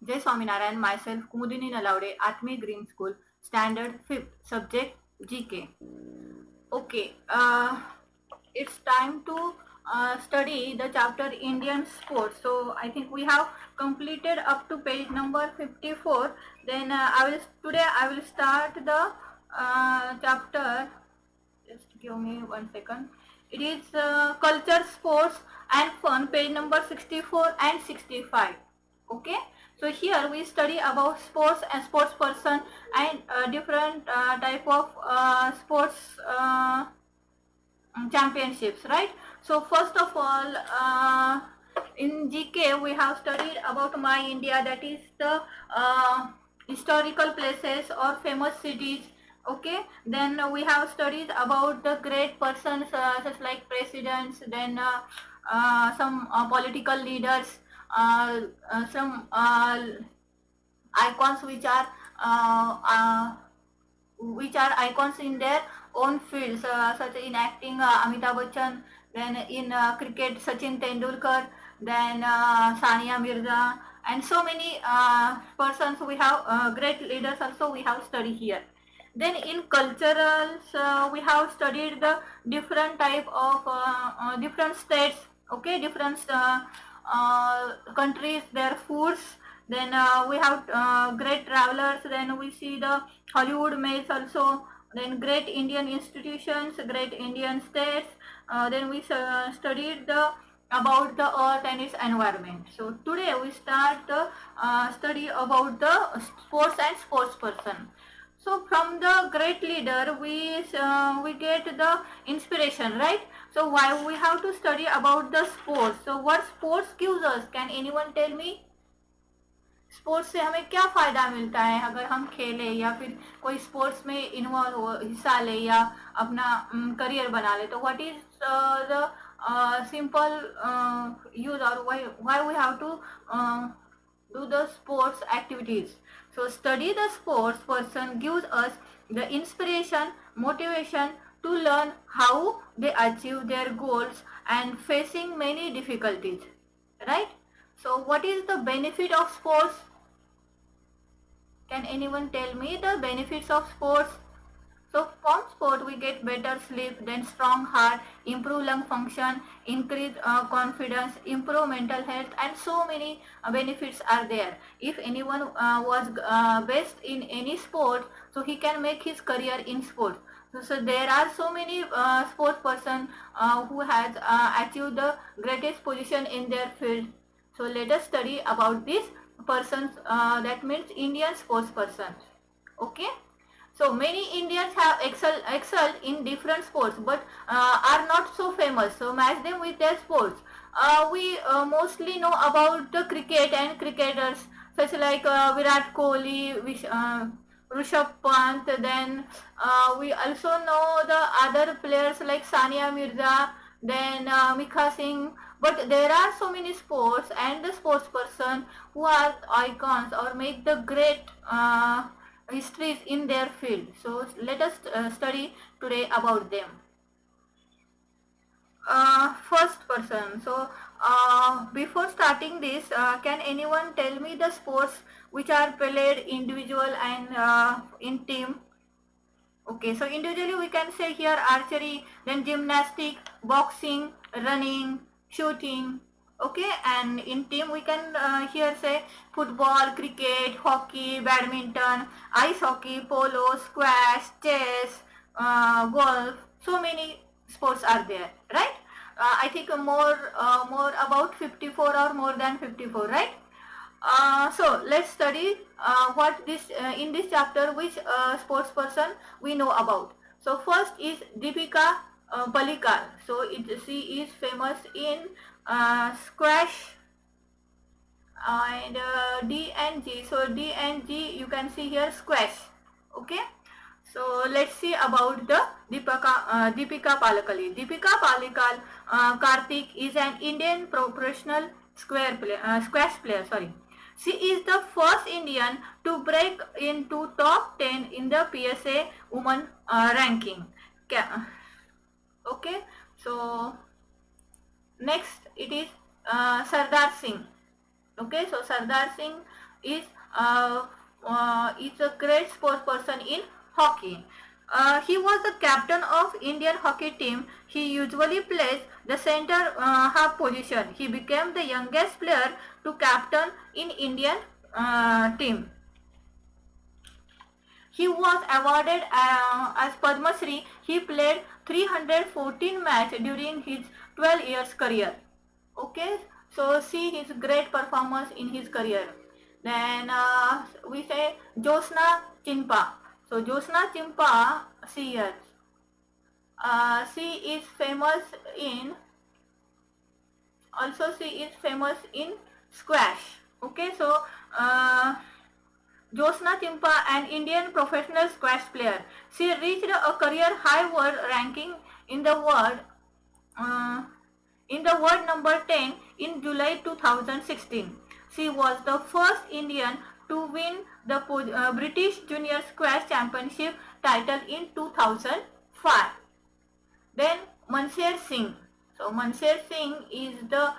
Jay Swaminarayan, myself, Kumudini Nalaude, Atmi Green School, Standard 5th, subject GK. Okay, it's time to study the chapter Indian sports. So I think we have completed up to page number 54. Then today I will start the chapter. Just give me 1 second. It is culture, sports and fun, page number 64 and 65. Okay, so here we study about sports and sports person and different type of sports championships, right? So first of all, in GK we have studied about My India, that is the historical places or famous cities. Okay, then we have studied about the great persons such like presidents, then some political leaders, some icons which are icons in their own fields, such in acting Amitabh Bachchan, then in cricket Sachin Tendulkar, then Sania Mirza, and so many persons we have, great leaders also we have studied here. Then in culturals, we have studied the different type of different states, okay, different countries, their foods. Then we have great travelers. Then we see the Hollywood mails also. Then great Indian institutions, great Indian states. Then we studied the about the earth and its environment. So today we start the study about the sports and sports person. So from the great leader we get the inspiration, right? So why we have to study about the sports? So what sports gives us? Can anyone tell me? Sports से हमें क्या फायदा मिलता है अगर हम खेले या फिर कोई स्पोर्ट्स में इन्वॉल्व हो, हिस्सा ले या अपना करियर बना ले, तो what is the simple use और why we have to do the sports activities. So study the sports person gives us the inspiration, motivation to learn how they achieve their goals and facing many difficulties. Right? So what is the benefit of sports? Can anyone tell me the benefits of sports? So from sport we get better sleep, then strong heart, improve lung function, increase confidence, improve mental health, and so many benefits are there. If anyone was best in any sport, so he can make his career in sport. So there are so many sports person who has achieved the greatest position in their field. So let us study about this persons, that means Indian sports persons. Okay. So many Indians have excelled in different sports, but are not so famous. So match them with their sports. We mostly know about the cricket and cricketers such like Virat Kohli, Rishabh Pant. Then we also know the other players like Sania Mirza, then Mikha Singh. But there are so many sports and the sports person who are icons or make the great histories in their field. So let us study today about them. First person. So before starting this, can anyone tell me the sports which are played individual and in team? Okay, so individually we can say here archery, then gymnastic, boxing, running, shooting. Okay, and in team we can here say football, cricket, hockey, badminton, ice hockey, polo, squash, chess, golf. So many sports are there, right? I think more about 54 or more than 54, right? So let's study what this in this chapter which sports person we know about. So first is Deepika Palikar. So she is famous in squash and D and G. So D and G you can see here squash. Okay. So let's see about the Deepika Palakali. Deepika Palikal Karthik is an Indian professional squash player. Sorry. She is the first Indian to break into top 10 in the PSA women ranking. Okay. So next it is Sardar Singh. Okay, so Sardar Singh is uh, is a great sports person in hockey. He was the captain of Indian hockey team. He usually plays the center half position. He became the youngest player to captain in Indian team. He was awarded as Padma Shri. He played 314 matches during his 12 years career. Okay, so see his great performance in his career. Then we say Josna Chimpa. So Josna Chimpa, see here. She is famous in, also she is famous in squash. Okay, so Josna Chimpa, an Indian professional squash player. She reached a career high world ranking in the world uh, number 10 in July 2016. She was the first Indian to win the British Junior Squash Championship title in 2005. Then Mansher Singh. So Mansher Singh is the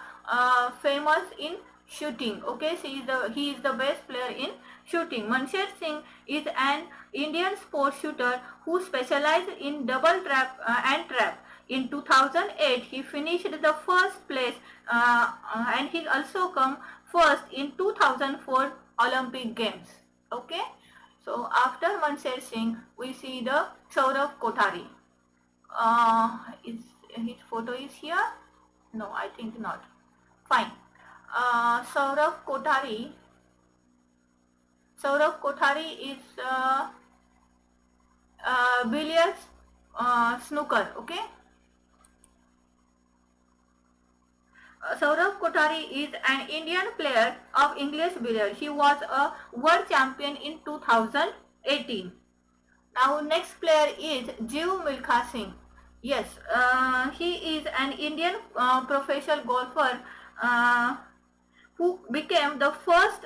famous in shooting. Okay, he is the best player in shooting. Mansher Singh is an Indian sport shooter who specialized in double trap and trap. In 2008, he finished the first place and he also come first in 2004 Olympic Games. Okay, so after Mansher Singh, we see the Saurav Kothari. Is his photo is here? No, I think not. Fine. Saurav Kothari. Saurav Kothari is billiards snooker. Okay. Saurav Kothari is an Indian player of English billiard. He was a world champion in 2018. Now next player is Jiv Milkha Singh. Yes, he is an Indian professional golfer uh, who became the first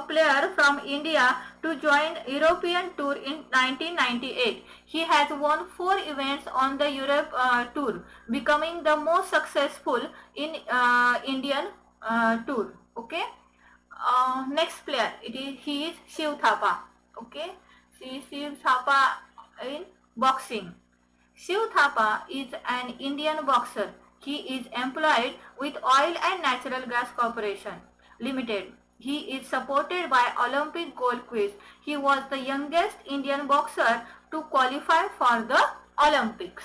player from India to join European Tour in 1998. He has won 4 events on the Europe Tour, becoming the most successful in Indian Tour. Okay. Next player, he is Shiv Thapa. Okay. Shiv Thapa in boxing. Shiv Thapa is an Indian boxer. He is employed with Oil and Natural Gas Corporation Limited. He is supported by Olympic Gold Quiz. He was the youngest Indian boxer to qualify for the Olympics.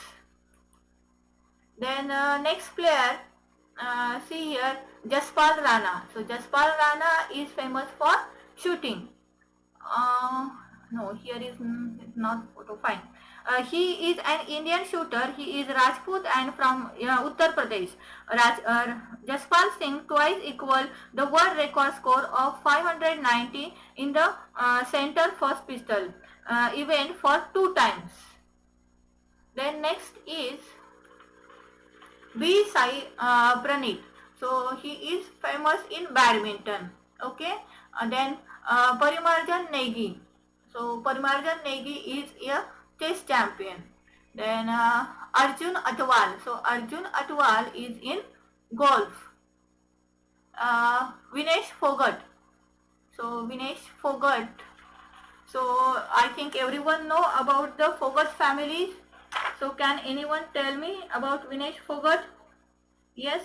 Then next player, see here, Jaspal Rana. So Jaspal Rana is famous for shooting. No, here is not photo. Fine. He is an Indian shooter. He is Rajput and from Uttar Pradesh. Jaspal Singh twice equaled the world record score of 590 in the center first pistol event for 2 times. Then next is B. Sai Pranit. So he is famous in badminton. Okay. Then Parimarjan Negi. So Parimarjan Negi is a chess champion. Then Arjun Atwal. So Arjun Atwal is in golf. Vinesh Fogart. So Vinesh Fogart. So I think everyone know about the Fogart family. So can anyone tell me about Vinesh Fogart? Yes.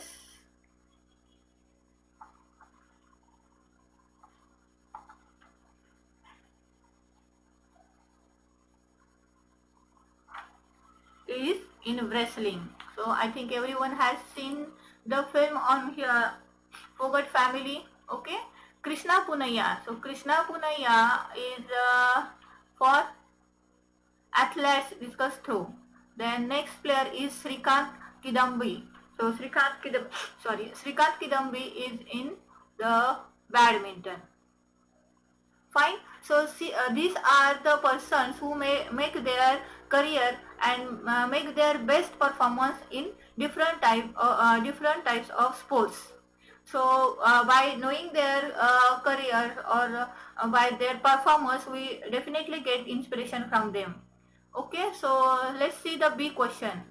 Is in wrestling. So I think everyone has seen the film on here, Fogart family. Okay. Krishna Punaya. So Krishna Punaya is for athletes discus throw. Then next player is Srikant Kidambi. So Srikant Kidambi is in the badminton. Fine. So see, these are the persons who may make their career and make their best performance in different types of sports. So by knowing their career or by their performance, we definitely get inspiration from them. Okay, so let's see the B question.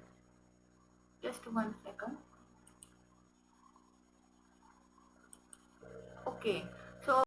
Just 1 second. Okay.